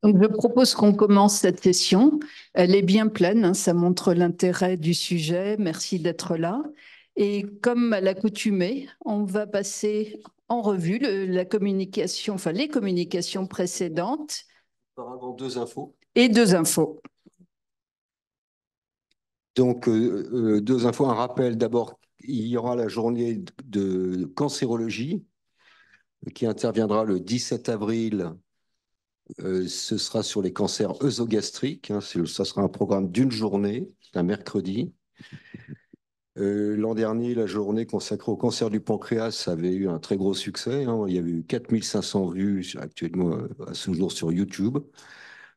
Donc, je propose qu'on commence cette session. Elle est bien pleine, hein, ça montre l'intérêt du sujet. Merci d'être là. Et comme à l'accoutumée, on va passer en revue la communication, enfin les communications précédentes Auparavant, deux infos. et deux infos. Donc, deux infos. Un rappel d'abord, il y aura la journée de cancérologie qui interviendra le 17 avril. Ce sera sur les cancers œsogastriques, hein. Ça sera un programme d'une journée, un mercredi. L'an dernier, la journée consacrée au cancer du pancréas avait eu un très gros succès, hein. Il y avait eu 4500 vues actuellement à ce jour sur YouTube.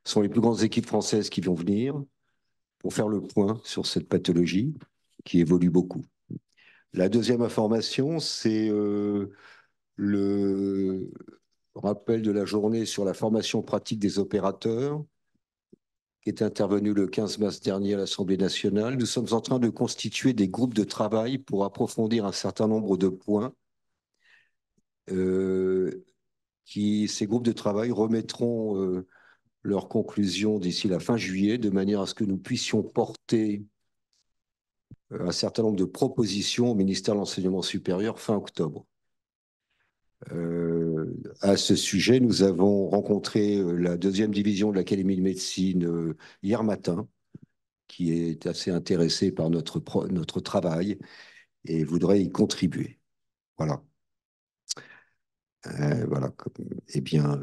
Ce sont les plus grandes équipes françaises qui vont venir pour faire le point sur cette pathologie qui évolue beaucoup. La deuxième information, c'est le rappel de la journée sur la formation pratique des opérateurs qui est intervenu le 15 mars dernier à l'Assemblée nationale. Nous sommes en train de constituer des groupes de travail pour approfondir un certain nombre de points. Euh, Ces groupes de travail remettront leurs conclusions d'ici la fin juillet, de manière à ce que nous puissions porter un certain nombre de propositions au ministère de l'Enseignement supérieur fin octobre. À ce sujet, nous avons rencontré la deuxième division de l'Académie de médecine hier matin, qui est assez intéressée par notre travail et voudrait y contribuer. Voilà. Voilà. Eh bien,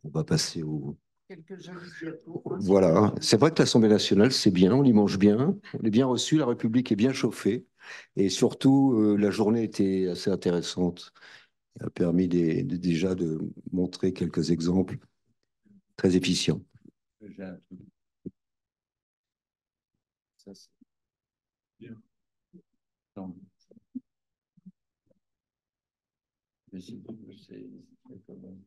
on va passer au. Quelques jolies diapos, hein. Voilà. C'est vrai que l'Assemblée nationale, c'est bien, on y mange bien, on est bien reçu, la République est bien chauffée. Et surtout, la journée était assez intéressante. Elle a permis déjà de montrer quelques exemples très efficients. J'ai un truc. Ça, c'est bien. Non, mais c'est quand même.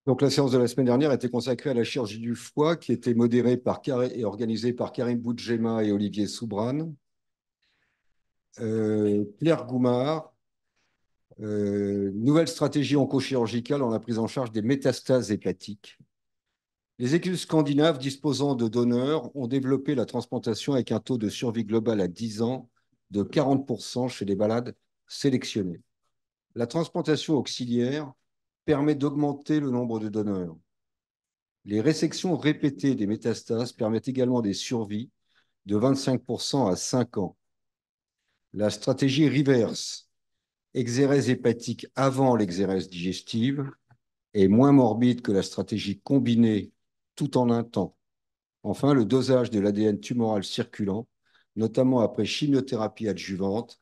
Donc, la séance de la semaine dernière était consacrée à la chirurgie du foie, qui était modérée et organisée par Karim Boudjema et Olivier Soubrane. Claire Goumard, nouvelle stratégie oncochirurgicale dans la prise en charge des métastases hépatiques. Les équipes scandinaves disposant de donneurs ont développé la transplantation avec un taux de survie globale à 10 ans de 40% chez les malades sélectionnés. La transplantation auxiliaire permet d'augmenter le nombre de donneurs. Les résections répétées des métastases permettent également des survies de 25% à 5 ans. La stratégie reverse, exérèse hépatique avant l'exérèse digestive, est moins morbide que la stratégie combinée tout en un temps. Enfin, le dosage de l'ADN tumoral circulant, notamment après chimiothérapie adjuvante,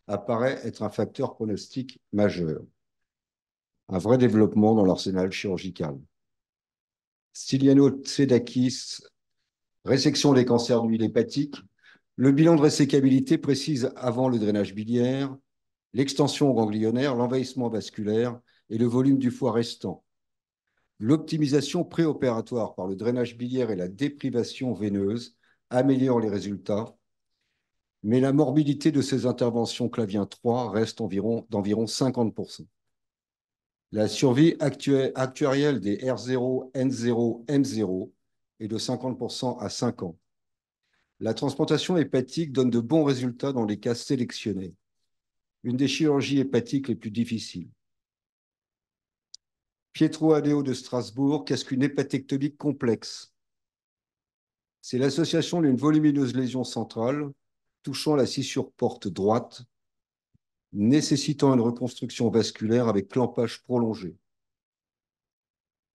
apparaît être un facteur pronostic majeur. Un vrai développement dans l'arsenal chirurgical. Styliano Tsedakis, résection des cancers d'huile hépatique. Le bilan de résécabilité précise avant le drainage biliaire, l'extension ganglionnaire, l'envahissement vasculaire et le volume du foie restant. L'optimisation préopératoire par le drainage biliaire et la déprivation veineuse améliore les résultats, mais la morbidité de ces interventions clavien 3 reste d'environ 50%. La survie actuarielle des R0, N0, M0 est de 50% à 5 ans. La transplantation hépatique donne de bons résultats dans les cas sélectionnés, une des chirurgies hépatiques les plus difficiles. Pietro Adeo de Strasbourg, qu'est-ce qu'une hépatectomie complexe? C'est l'association d'une volumineuse lésion centrale touchant la scissure porte droite, nécessitant une reconstruction vasculaire avec clampage prolongé.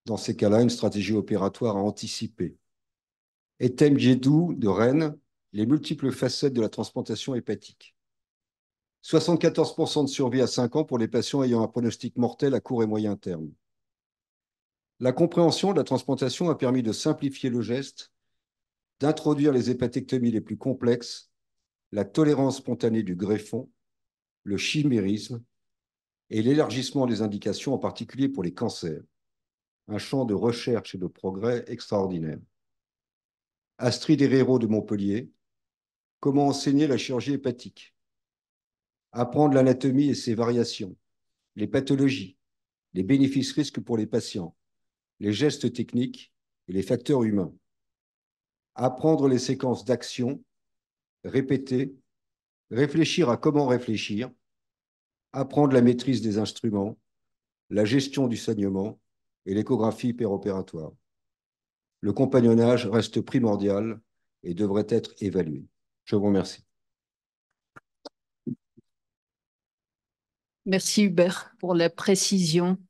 Dans ces cas-là, une stratégie opératoire à anticiper. Etem Djedou de Rennes, les multiples facettes de la transplantation hépatique. 74% de survie à 5 ans pour les patients ayant un pronostic mortel à court et moyen terme. La compréhension de la transplantation a permis de simplifier le geste, d'introduire les hépatectomies les plus complexes, la tolérance spontanée du greffon, le chimérisme et l'élargissement des indications, en particulier pour les cancers. Un champ de recherche et de progrès extraordinaire. Astrid Herrero de Montpellier, comment enseigner la chirurgie hépatique? Apprendre l'anatomie et ses variations, les pathologies, les bénéfices-risques pour les patients, les gestes techniques et les facteurs humains. Apprendre les séquences d'action, répéter, réfléchir à comment réfléchir, apprendre la maîtrise des instruments, la gestion du saignement et l'échographie péropératoire. Le compagnonnage reste primordial et devrait être évalué. Je vous remercie. Merci Hubert pour la précision